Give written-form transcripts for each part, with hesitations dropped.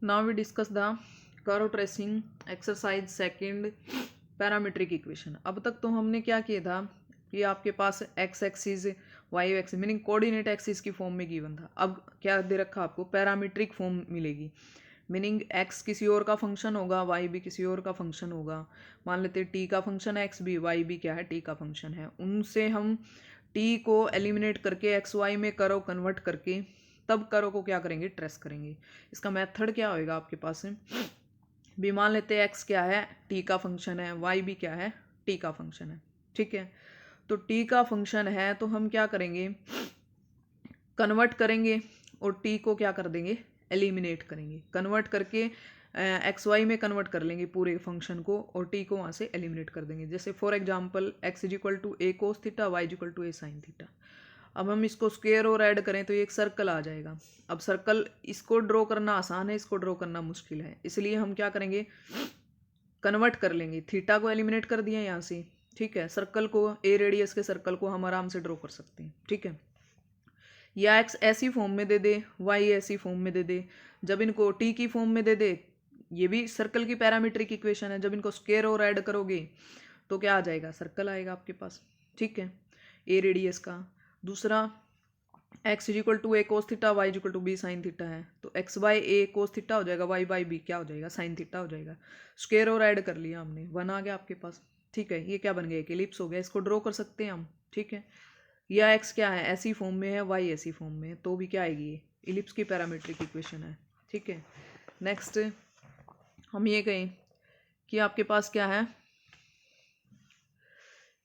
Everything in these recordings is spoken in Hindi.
Now we discuss the curve tracing exercise second parametric equation. अब तक तो हमने क्या किया था कि आपके पास X axis Y axis meaning coordinate axis की फॉर्म में गिवन था। अब क्या दे रखा आपको, पैरामीट्रिक फॉर्म मिलेगी, मीनिंग एक्स किसी और का फंक्शन होगा, वाई भी किसी और का फंक्शन होगा। मान लेते टी का फंक्शन है एक्स भी, वाई भी क्या है टी का फंक्शन है। उनसे हम टी को एलिमिनेट करके एक्स वाई में कर्व कन्वर्ट करके तब कर्व को क्या करेंगे, ट्रेस करेंगे। इसका मेथड क्या होएगा आपके पास है, भी मान लेते हैं एक्स क्या है टी का फंक्शन है, वाई भी क्या है टी का फंक्शन है। ठीक है, तो टी का फंक्शन है तो हम क्या करेंगे, कन्वर्ट करेंगे और टी को क्या कर देंगे, एलिमिनेट करेंगे। कन्वर्ट करके एक्स वाई में कन्वर्ट कर लेंगे पूरे फंक्शन को और टी को वहाँ से एलिमिनेट कर देंगे। जैसे for example x is equal to A cos theta, Y is equal to a sine theta. अब हम इसको स्क्वायर और ऐड करें तो ये एक सर्कल आ जाएगा। अब सर्कल इसको ड्रॉ करना आसान है, इसको ड्रॉ करना मुश्किल है, इसलिए हम क्या करेंगे, कन्वर्ट कर लेंगे। थीटा को एलिमिनेट कर दिया यहाँ से, ठीक है। सर्कल को, ए रेडियस के सर्कल को हम आराम से ड्रॉ कर सकते हैं, ठीक है। या एक्स ऐसी फॉर्म में दे दे, वाई ऐसी फॉर्म में दे दे। जब इनको टी की फॉर्म में दे दे, ये भी सर्कल की पैरामीट्रिक इक्वेशन है, जब इनको स्क्वायर और ऐड करोगे तो क्या आ जाएगा, सर्कल आएगा आपके पास, ठीक है, ए रेडियस का। दूसरा x is equal to A cos theta, Y is equal to B sine theta है, तो x by a cos theta हो जाएगा, वाई बाय बी क्या हो जाएगा, साइन थीटा हो जाएगा। स्क्वायर और ऐड कर लिया हमने, वन आ गया आपके पास, ठीक है। ये क्या बन गया, एक एलिप्स हो गया, इसको ड्रॉ कर सकते हैं हम, ठीक है। या एक्स क्या है ऐसी फॉर्म में है, वाई ऐसी फॉर्म में है, तो भी क्या आएगी, ये इलिप्स की पैरामीट्रिक इक्वेशन है, ठीक है। नेक्स्ट हम ये कहें कि आपके पास क्या है,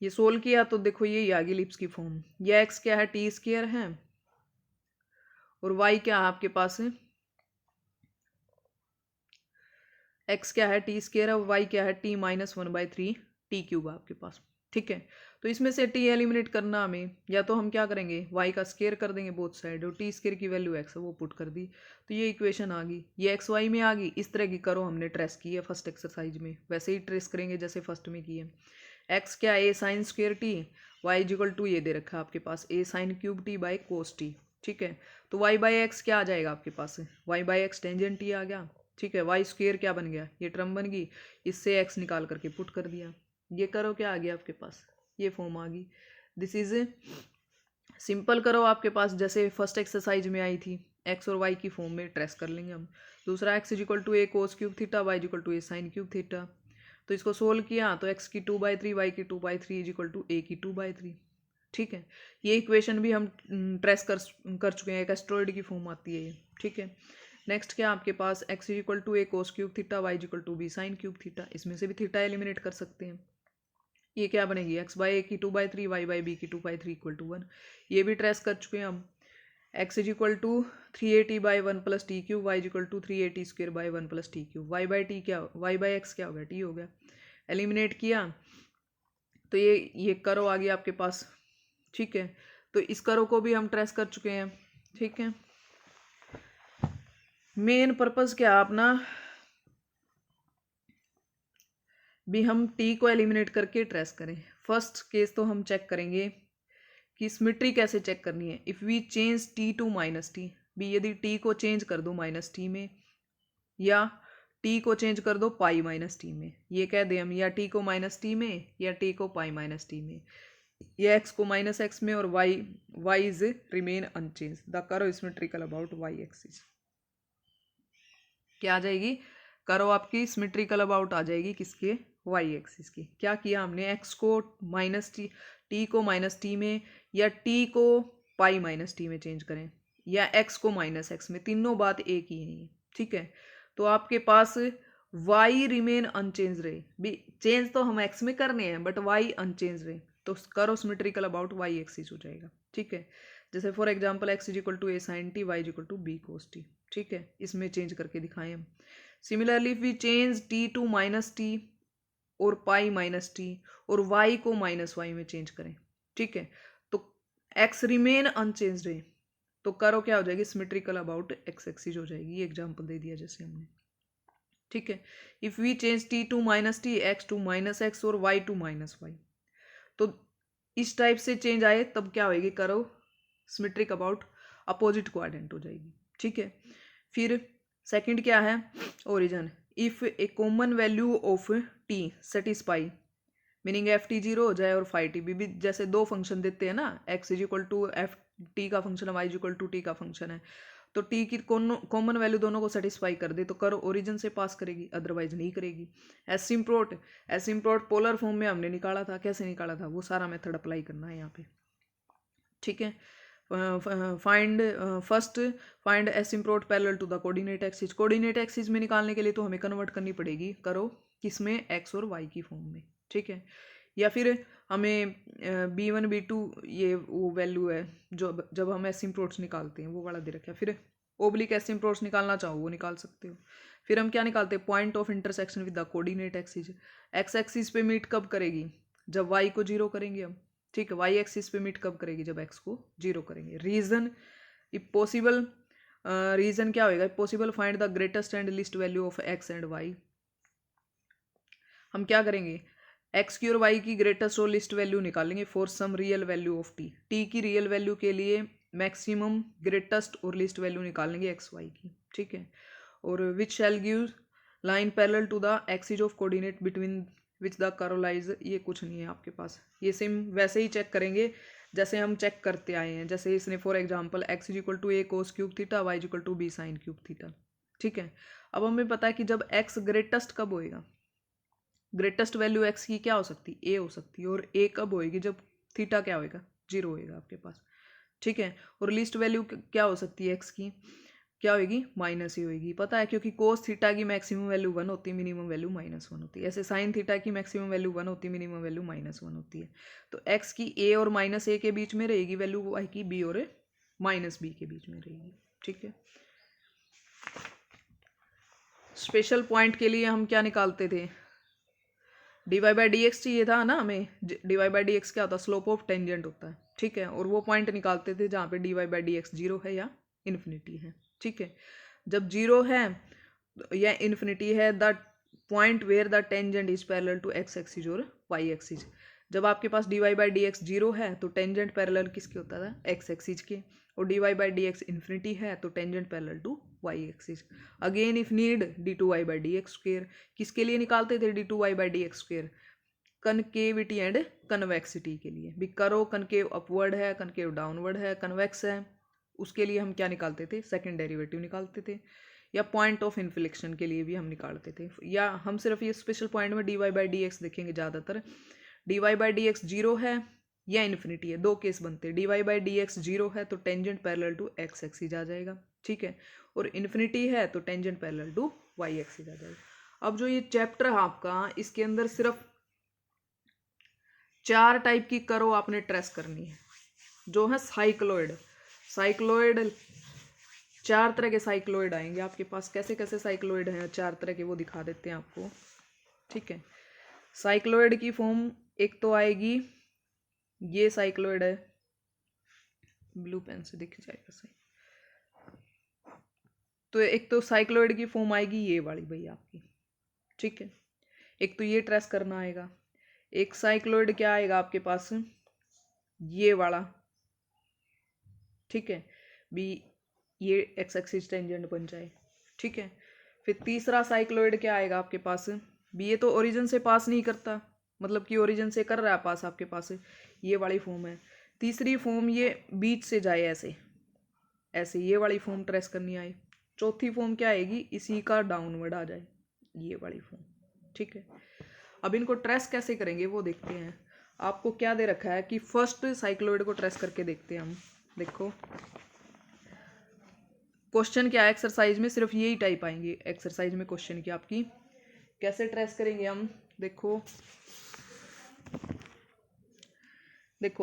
ये सोल्व किया तो देखो ये आ गई इलिप्स की फॉर्म। ये एक्स क्या है टी स्क्वायर है और वाई क्या है आपके पास है, एक्स क्या है टी स्क्वायर है और वाई क्या है T minus one by three T cube आपके पास, ठीक है। तो इसमें से टी एलिमिनेट करना हमें, या तो हम क्या करेंगे, वाई का स्क्वायर कर देंगे बोथ साइड और टी स्क्वायर की वैल्यू एक्स है वो पुट कर दी, तो ये इक्वेशन आ गई, ये एक्स वाई में आ गई। इस तरह की करो हमने ट्रेस की है फर्स्ट एक्सरसाइज में, वैसे ही ट्रेस करेंगे जैसे फर्स्ट में किए। एक्स क्या A sine square T, Y equal to ये दे रखा है आपके पास A sine cube T by cos T, ठीक है। तो वाई बाई एक्स क्या आ जाएगा आपके पास, Y by X tangent T आ गया, ठीक है। वाई स्क्वेयर क्या बन गया, ये टर्म बन गई, इससे एक्स निकाल करके पुट कर दिया। ये करो क्या आ गया आपके पास, ये फॉर्म आ गई। दिस इज सिंपल करो आपके पास जैसे फर्स्ट एक्सरसाइज में आई थी, एक्स और वाई की फॉर्म में ट्रेस कर लेंगे हम। दूसरा x is equal to A cos cube theta, Y is equal to a sine cube theta. तो इसको सोल्व किया तो एक्स की 2/3, वाई की 2/3 इज इक्वल टू ए की 2/3, ठीक है। ये इक्वेशन भी हम ट्रेस कर चुके हैं, एक एस्ट्रॉइड की फॉर्म आती है ये, ठीक है। नेक्स्ट क्या आपके पास, X is equal to A cos cube theta, Y is equal to B sine cube theta. इसमें से भी थीटा एलिमिनेट कर सकते हैं। ये क्या बनेगी, एक्स बाई ए की 2/3, वाई बाई बी की 2/3 इक्वल टू 1। ये भी ट्रेस कर चुके हैं हम। X is equal to 380 by 1 plus t cube, y is equal to 380 square by 1 plus t cube. Y by t क्या, वाई बाई एक्स क्या हो गया, टी हो गया। एलिमिनेट किया तो ये करो आ गया आपके पास, ठीक है। तो इस करो को भी हम ट्रेस कर चुके हैं, ठीक है। मेन पर्पस क्या अपना, भी हम टी को एलिमिनेट करके ट्रेस करें। फर्स्ट केस तो हम चेक करेंगे कि सिमेट्री कैसे चेक करनी है। If we change t to minus t, भी यदि टी को चेंज कर दो माइनस टी में, या टी को चेंज कर दो पाई माइनस टी में, ये कह दें हम, या टी को माइनस टी में या टी को पाई माइनस टी में, या एक्स को माइनस एक्स में और y is remain unchange, the curve symmetrical about y axis. क्या आ जाएगी, करो आपकी सिमेट्रिकल अबाउट आ जाएगी किसके, वाई एक्सिस की। क्या किया हमने, एक्स को माइनस टी को माइनस टी में, या टी को पाई माइनस टी में चेंज करें, या एक्स को माइनस एक्स में, तीनों बात एक ही है, ठीक है। तो आपके पास वाई रिमेन अनचेंज रहे, भी चेंज तो हम एक्स में करने हैं बट वाई अनचेंज रहे, तो करो सिमेट्रिकल अबाउट वाई एक्सिस हो जाएगा, ठीक है। जैसे for example x is equal to a sine t, y is equal to b cos T, ठीक है। इसमें चेंज करके दिखाएं हम। Similarly if we change t to minus t और पाई माइनस टी, और वाई को माइनस वाई में चेंज करें, ठीक है, तो एक्स रिमेन अनचेंज रहे, तो करो क्या हो जाएगी, सिमेट्रिकल अबाउट एक्स एक्सिस हो जाएगी। ये एग्जांपल दे दिया जैसे हमने, ठीक है। If we change t to minus t, x to minus x और वाई टू माइनस वाई, तो इस टाइप से चेंज आए तब क्या होएगी, करो सिमेट्रिक अबाउट अपोजिट क्वाड्रेंट हो जाएगी, ठीक है। फिर सेकंड क्या है, origin. If A common value of T satisfy, meaning F T zero हो जाए और फाइव टी भी जैसे दो फंक्शन देते हैं ना, x is equal to f t का फंक्शन है, y is equal to t का फंक्शन है, तो टी की कॉमन वैल्यू दोनों को सेटिस्फाई कर दे तो करो ओरिजिन से पास करेगी, अदरवाइज नहीं करेगी। एसिम्प्रोट पोलर फॉर्म में हमने निकाला था, कैसे निकाला था वो सारा मेथड अप्लाई करना है यहाँ पे, ठीक है। Find asymptote parallel to the coordinate axis. Coordinate axis में निकालने के लिए तो हमें कन्वर्ट करनी पड़ेगी, करो किसमें, एक्स और वाई की फॉर्म में, ठीक है। या फिर हमें b1 b2 ये वो वैल्यू है जो जब हम एसिम्प्रोट्स निकालते हैं वो वाला दे रखा है। फिर ओब्लिक एसिम्प्रोट्स निकालना चाहो वो निकाल सकते हो। फिर हम क्या निकालते हैं, point of intersection with the coordinate axis. X axis पे मीट कब करेगी, जब वाई को जीरो करेंगे हम, ठीक है। वाई एक्सिस पे मीट कब करेगी, जब एक्स को जीरो करेंगे। रीजन इफ पॉसिबल, रीजन क्या होएगा, possible find the greatest and least value of x and y. हम क्या करेंगे, एक्स की और वाई की ग्रेटेस्ट और लिस्ट वैल्यू निकालेंगे for some real value of T. T की रियल वैल्यू के लिए मैक्सिमम ग्रेटेस्ट और लिस्ट वैल्यू निकालेंगे एक्स वाई की, ठीक है। और which shall give line parallel to the axis of coordinate between which the curve lies. ये कुछ नहीं है आपके पास, ये सेम वैसे ही चेक करेंगे जैसे हम चेक करते आए हैं। जैसे इसने for example x is equal to A cos cube theta, Y is equal to B sine cube theta, ठीक है। अब हमें पता है कि जब एक्स ग्रेटेस्ट कब होएगा, ग्रेटेस्ट वैल्यू एक्स की क्या हो सकती है, ए हो सकती है। और ए कब होएगी, जब थीटा क्या होएगा, जीरो होएगा आपके पास, ठीक है। और लिस्ट वैल्यू क्या हो सकती है एक्स की, क्या होएगी, माइनस ही होएगी, पता है, क्योंकि कोस थीटा की मैक्सिमम वैल्यू 1 होती है, मिनिमम वैल्यू -1 होती है। ऐसे साइन थीटा की मैक्सिमम वैल्यू 1 होती है, मिनिमम वैल्यू -1 होती है। तो एक्स की ए और -a के बीच में रहेगी वैल्यू, वाई की बी और -b के बीच में रहेगी, ठीक है। स्पेशल पॉइंट के लिए हम क्या निकालते थे, dy बाई डी एक्स चाहिए था ना हमें। dy बाई डी एक्स क्या होता है, स्लोप ऑफ टेंजेंट होता है, ठीक है। और वो पॉइंट निकालते थे जहाँ पे dy by D x zero है या इन्फिनिटी है, ठीक है। जब जीरो है या इन्फिनिटी है, the point where the tangent is parallel to x axis और वाई एक्सिस। जब आपके पास dy by D x zero है तो टेंजेंट पैरेलल किसके होता था, एक्स एक्सिस के। और dy by D x infinity है तो tangent parallel to Y axis. Again if need d2y by D x square, किसके लिए निकालते थे d2y by D x square, concavity and convexity के लिए भी। करो कनकेव अपवर्ड है, कनकेव डाउनवर्ड है, कन्वेक्स है, उसके लिए हम क्या निकालते थे, सेकंड डेरिवेटिव निकालते थे। या पॉइंट ऑफ इन्फ्लेक्शन के लिए भी हम निकालते थे। या हम सिर्फ ये स्पेशल पॉइंट में dy बाई डी एक्स देखेंगे ज़्यादातर। dy by D x zero है या इन्फिनिटी है, दो केस बनते हैं। dy by D x zero है तो tangent parallel to x axis आ जाएगा, ठीक है। और इन्फिनिटी है तो tangent parallel to Y axis आ जाएगा। अब जो ये चैप्टर है आपका, इसके अंदर सिर्फ 4 टाइप की करो आपने ट्रेस करनी है, जो है साइक्लोइड। 4 तरह के साइक्लोइड आएंगे आपके पास। कैसे कैसे साइक्लोइड हैं 4 तरह के, वो दिखा देते हैं आपको, ठीक है। साइक्लोइड की फॉर्म एक तो आएगी, ये साइक्लोइड है, ब्लू पेन से दिख जाएगा सही। तो एक तो साइक्लोइड की फॉर्म आएगी ये वाली भाई आपकी, ठीक है। एक तो ये ट्रेस करना आएगा। एक साइक्लोइड क्या आएगा आपके पास, ये वाला, ठीक है, भी ये एक्स एक्सिस टेंजेंट बन जाए, ठीक है। फिर तीसरा साइक्लोइड क्या आएगा आपके पास, भी ये तो ओरिजिन से पास नहीं करता, मतलब कि ओरिजिन से कर रहा है पास आपके पास, ये वाली फॉर्म है। तीसरी फॉर्म ये बीच से जाए ऐसे ऐसे, ये वाली फॉर्म ट्रेस करनी आए। चौथी फॉर्म क्या आएगी, इसी का डाउनवर्ड आ जाए, ये वाली फॉर्म, ठीक है। अब इनको ट्रेस कैसे करेंगे वो देखते हैं। आपको क्या दे रखा है कि फर्स्ट साइक्लोइड को ट्रेस करके देखते हैं हम। देखो क्वेश्चन क्या है एक्सरसाइज में, सिर्फ यही टाइप आएंगे एक्सरसाइज में क्वेश्चन की आपकी। कैसे ट्रेस करेंगे हम, देखो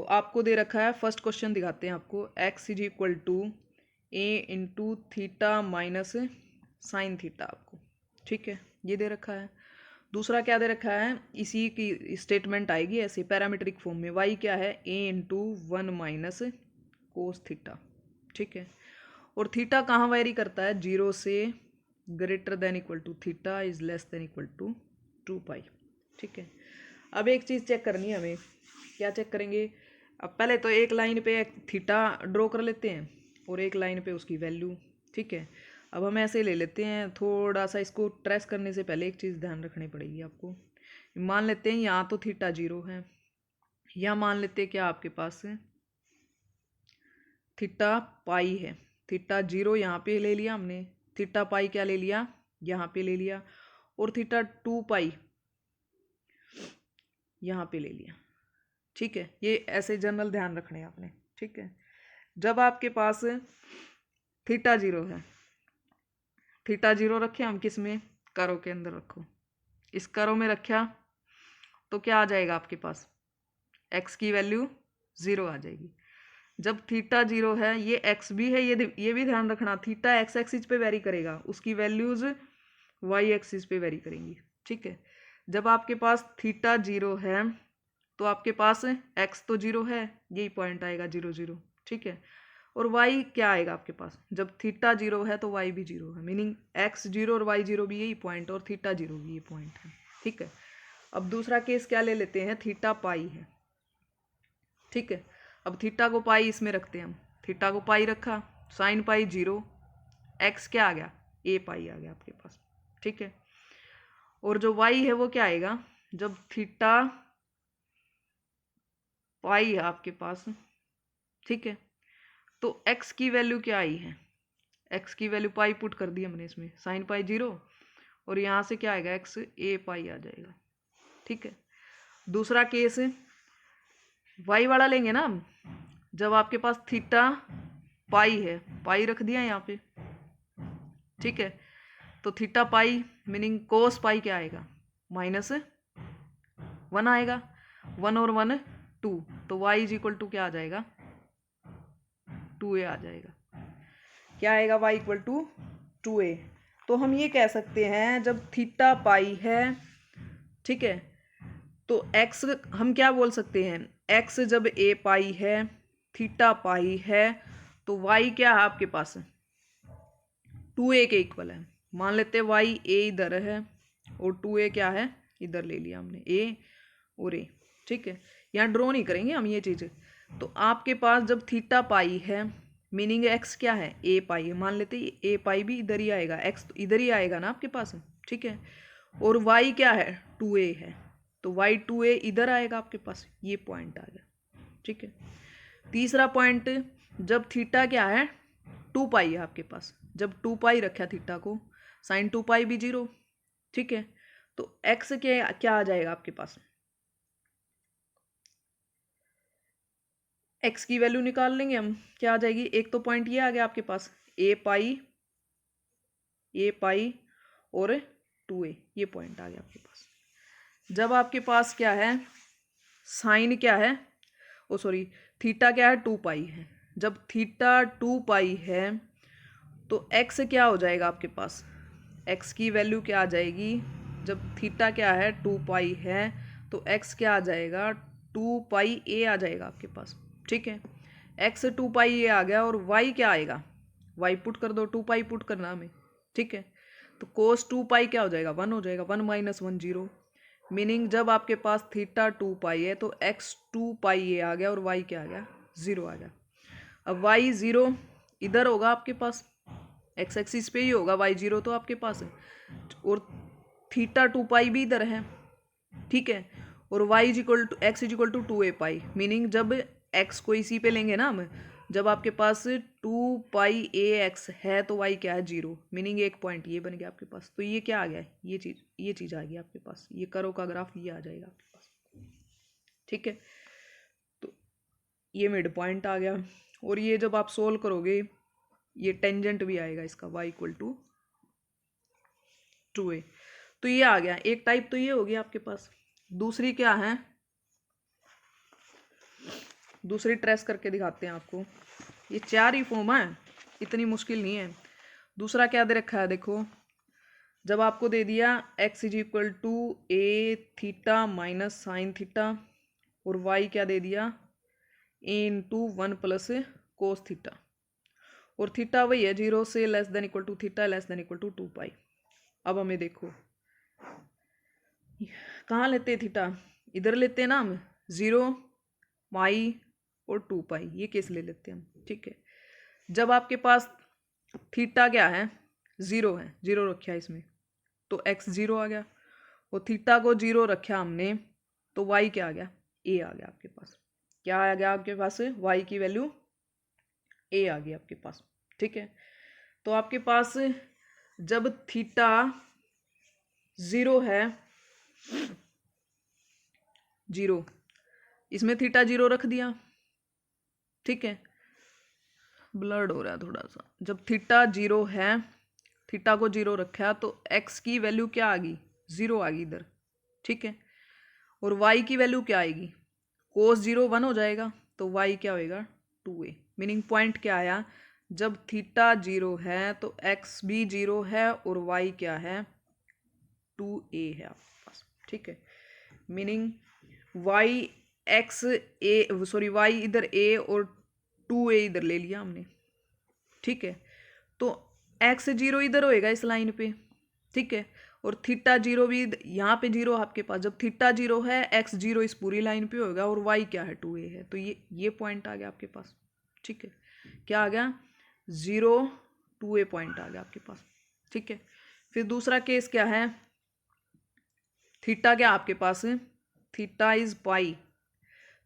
आपको दे रखा है, फर्स्ट क्वेश्चन दिखाते हैं आपको, x is equal to a into theta minus sine theta आपको, ठीक है, ये दे रखा है। दूसरा क्या दे रखा है, इसी की स्टेटमेंट आएगी ऐसे पैरामीट्रिक फॉर्म में, वाई क्या है, ए इंटू 1 माइनस कोस थीटा, ठीक है। और थीटा कहाँ वेरी करता है, 0 से greater than equal to theta is less than equal to 2 pi, ठीक है। अब एक चीज़ चेक करनी है हमें, क्या चेक करेंगे, अब पहले तो एक लाइन पे थीटा ड्रॉ कर लेते हैं और एक लाइन पे उसकी वैल्यू, ठीक है। अब हम ऐसे ले लेते हैं, थोड़ा सा इसको ट्रेस करने से पहले एक चीज़ ध्यान रखनी पड़ेगी आपको। मान लेते हैं यहाँ तो थीटा 0 है, या मान लेते हैं क्या आपके पास थीटा पाई है। थीटा 0 यहाँ पे ले लिया हमने, थीटा पाई क्या ले लिया, यहाँ पे ले लिया, और थीटा 2 पाई यहाँ पे ले लिया। ठीक है, ये ऐसे जनरल ध्यान रखने हैं आपने। ठीक है, जब आपके पास थीटा 0 है, थीटा 0 रखे हम किस में, करो के अंदर रखो, इस करो में रखा तो क्या आ जाएगा आपके पास, एक्स की वैल्यू 0 आ जाएगी। जब थीटा 0 है, ये एक्स भी है, ये भी ध्यान रखना, थीटा एक्स एक्सिस पे वेरी करेगा, उसकी वैल्यूज वाई एक्सिस पे वेरी करेंगी। ठीक है, जब आपके पास थीटा 0 है तो आपके पास एक्स तो 0 है, यही पॉइंट आएगा 0 0। ठीक है, और वाई क्या आएगा आपके पास, जब थीटा 0 है तो वाई भी 0 है, मीनिंग एक्स 0 और वाई 0 भी यही पॉइंट, और थीटा 0 भी ये पॉइंट है। ठीक है, अब दूसरा केस क्या ले लेते हैं, थीटा पाई है। ठीक है, अब थीटा को पाई इसमें रखते हैं हम, थीटा को पाई रखा, साइन पाई 0, एक्स क्या आ गया, ए पाई आ गया आपके पास। ठीक है, और जो वाई है वो क्या आएगा, जब थीटा पाई है आपके पास। ठीक है, तो एक्स की वैल्यू क्या आई है, एक्स की वैल्यू पाई पुट कर दी हमने इसमें, साइन पाई 0, और यहाँ से क्या आएगा, एक्स ए पाई आ जाएगा। ठीक है, दूसरा केस वाई वाला लेंगे ना हम, जब आपके पास थीटा पाई है, पाई रख दिया यहाँ पे। ठीक है, तो थीटा पाई मीनिंग कोस पाई क्या आएगा, -1 आएगा, 1 और 1 2, तो y इज इक्वल टू क्या आ जाएगा, 2a आ जाएगा। क्या आएगा, y इक्वल टू 2a। तो हम ये कह सकते हैं जब थीटा पाई है, ठीक है, तो x हम क्या बोल सकते हैं, x जब a पाई है, थीटा पाई है, तो y क्या है आपके पास, 2a के इक्वल है। मान लेते हैं y a इधर है और 2a क्या है, इधर ले लिया हमने, a और a। ठीक है, यहाँ ड्रॉ नहीं करेंगे हम ये चीज़। तो आपके पास जब थीटा पाई है, मीनिंग x क्या है, a पाई है, मान लेते हैं a पाई भी इधर ही आएगा, x तो इधर ही आएगा ना आपके पास। ठीक है, और y क्या है, 2a है, तो y 2a इधर आएगा आपके पास, ये पॉइंट आ गया। ठीक है, तीसरा पॉइंट, जब थीटा क्या है, 2 पाई है आपके पास, जब 2 पाई रखा थीटा को, साइन 2 पाई भी 0। ठीक है, तो x के क्या आ जाएगा आपके पास, x की वैल्यू निकाल लेंगे हम, क्या आ जाएगी, एक तो पॉइंट ये आ गया आपके पास, a पाई और 2a, ये पॉइंट आ गया आपके पास। जब आपके पास क्या है, साइन क्या है, ओ सॉरी, थीटा क्या है, 2 पाई है, जब थीटा 2 पाई है तो x क्या हो जाएगा आपके पास, x की वैल्यू क्या आ जाएगी, जब थीटा क्या है, 2 पाई है, तो x क्या आ जाएगा, 2 पाई a आ जाएगा आपके पास। ठीक है, x 2 पाई a आ गया, और y क्या आएगा, y पुट कर दो, 2 पाई पुट करना हमें। ठीक है, तो कोस 2 पाई क्या हो जाएगा, 1 हो जाएगा, 1 - 1 0, मीनिंग जब आपके पास थीटा 2 पाई है तो x 2 पाई a आ गया, और y क्या आ गया, 0 आ गया। अब y 0 इधर होगा आपके पास, x एक्सिस पे ही होगा, y 0 तो आपके पास है, और थीटा 2 पाई भी इधर है। ठीक है, और y is equal to x is equal to 2a pi, meaning जब x को इसी पे लेंगे ना हम, जब आपके पास 2 पाई a x है तो y क्या है, 0, मीनिंग एक पॉइंट ये बन गया आपके पास। तो ये क्या आ गया, ये चीज़ आ गई आपके पास, ये करो का ग्राफ ये आ जाएगा आपके पास। ठीक है, तो ये मिड पॉइंट आ गया, और ये जब आप सोल्व करोगे ये टेंजेंट भी आएगा इसका, y इक्वल टू 2a। तो ये आ गया एक टाइप, तो ये हो गया आपके पास। दूसरी क्या है, दूसरी ट्रेस करके दिखाते हैं आपको, ये 4 ही फॉर्म है, इतनी मुश्किल नहीं है। दूसरा क्या दे रखा है, देखो, जब आपको दे दिया x is equal to a theta minus sine theta, और y क्या दे दिया, a into 1 plus cos theta, और थीटा वही है 0 से less than equal to theta less than equal to 2 pi. अब हमें देखो कहाँ लेते हैं थीटा, इधर लेते हैं ना हम, 0 पाई और 2 पाई, ये केस ले लेते हैं हम। ठीक है, जब आपके पास थीटा क्या है, ज़ीरो है, ज़ीरो रखा इसमें तो एक्स ज़ीरो आ गया, और थीटा को ज़ीरो रखा हमने तो वाई क्या आ गया, ए आ गया आपके पास। क्या आ गया आपके पास, वाई की वैल्यू ए आ गई आपके पास। ठीक है, तो आपके पास जब थीटा ज़ीरो है, जीरो, इसमें थीटा जीरो रख दिया। ठीक है, ब्लड हो रहा है थोड़ा सा। जब थीटा जीरो है, थीटा को जीरो रखा तो एक्स की वैल्यू क्या आ गई, ज़ीरो आ गई इधर। ठीक है, और वाई की वैल्यू क्या आएगी, कोस जीरो वन हो जाएगा, तो वाई क्या होएगा, टू ए। मीनिंग पॉइंट क्या आया, जब थीटा जीरो है तो एक्स भी जीरो है और वाई क्या है, टू ए है आपके पास। ठीक है, मीनिंग वाई एक्स ए, सॉरी वाई इधर ए और टू ए इधर ले लिया हमने। ठीक है, तो एक्स जीरो इधर होएगा इस लाइन पे। ठीक है, और थीटा जीरो भी यहाँ पे जीरो आपके पास। जब थीटा जीरो है, एक्स जीरो इस पूरी लाइन पे होगा, और वाई क्या है, टू ए है, तो ये पॉइंट आ गया आपके पास। ठीक है, क्या आ गया, ज़ीरो टू ए पॉइंट आ गया आपके पास। ठीक है, फिर दूसरा केस क्या है, थीटा क्या आपके पास, theta is pi,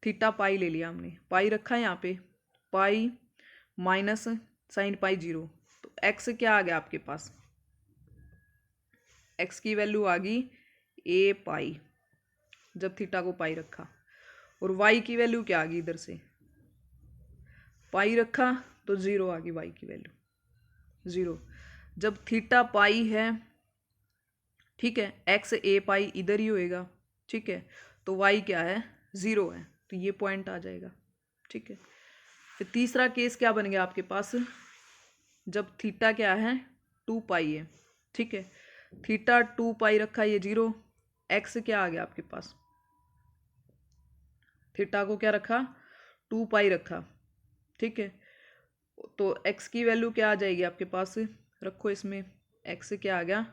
theta pi ले लिया हमने, पाई रखा है यहाँ पे, pi minus sine pi zero, तो एक्स क्या आ गया आपके पास, एक्स की वैल्यू आ गई ए पाई, जब थीटा को पाई रखा, और वाई की वैल्यू क्या आ गई, इधर से पाई रखा तो ज़ीरो आ गई वाई की वैल्यू, ज़ीरो। जब थीटा पाई है, ठीक है, एक्स ए पाई इधर ही होएगा। ठीक है, तो वाई क्या है, ज़ीरो है, तो ये पॉइंट आ जाएगा। ठीक है, फिर तीसरा केस क्या बन गया आपके पास, जब थीटा क्या है, टू पाई है। ठीक है, थीटा टू पाई रखा, ये जीरो, एक्स क्या आ गया आपके पास, थीटा को क्या रखा, टू पाई रखा। ठीक है, तो एक्स की वैल्यू क्या आ जाएगी आपके पास, रखो इसमें, एक्स क्या आ गया,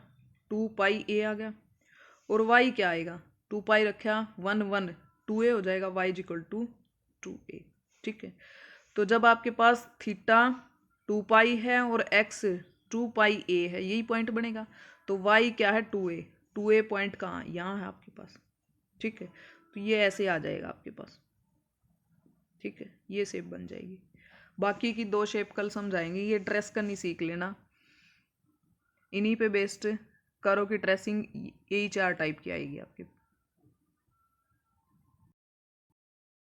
टू पाई ए आ गया, और वाई क्या आएगा, टू पाई रखा, वन वन टू ए हो जाएगा, Y is equal to two A. ठीक है, तो जब आपके पास थीटा टू पाई है और एक्स टू पाई ए है, यही पॉइंट बनेगा, तो वाई क्या है, टू ए पॉइंट कहाँ, यहाँ है आपके पास। ठीक है, तो ये ऐसे आ जाएगा आपके पास। ठीक है, ये शेप बन जाएगी। बाकी की दो शेप कल समझाएंगे, ये ट्रेस करनी सीख लेना, इन्हीं पे बेस्ड करो की ट्रेसिंग यही चार टाइप की आएगी आपके।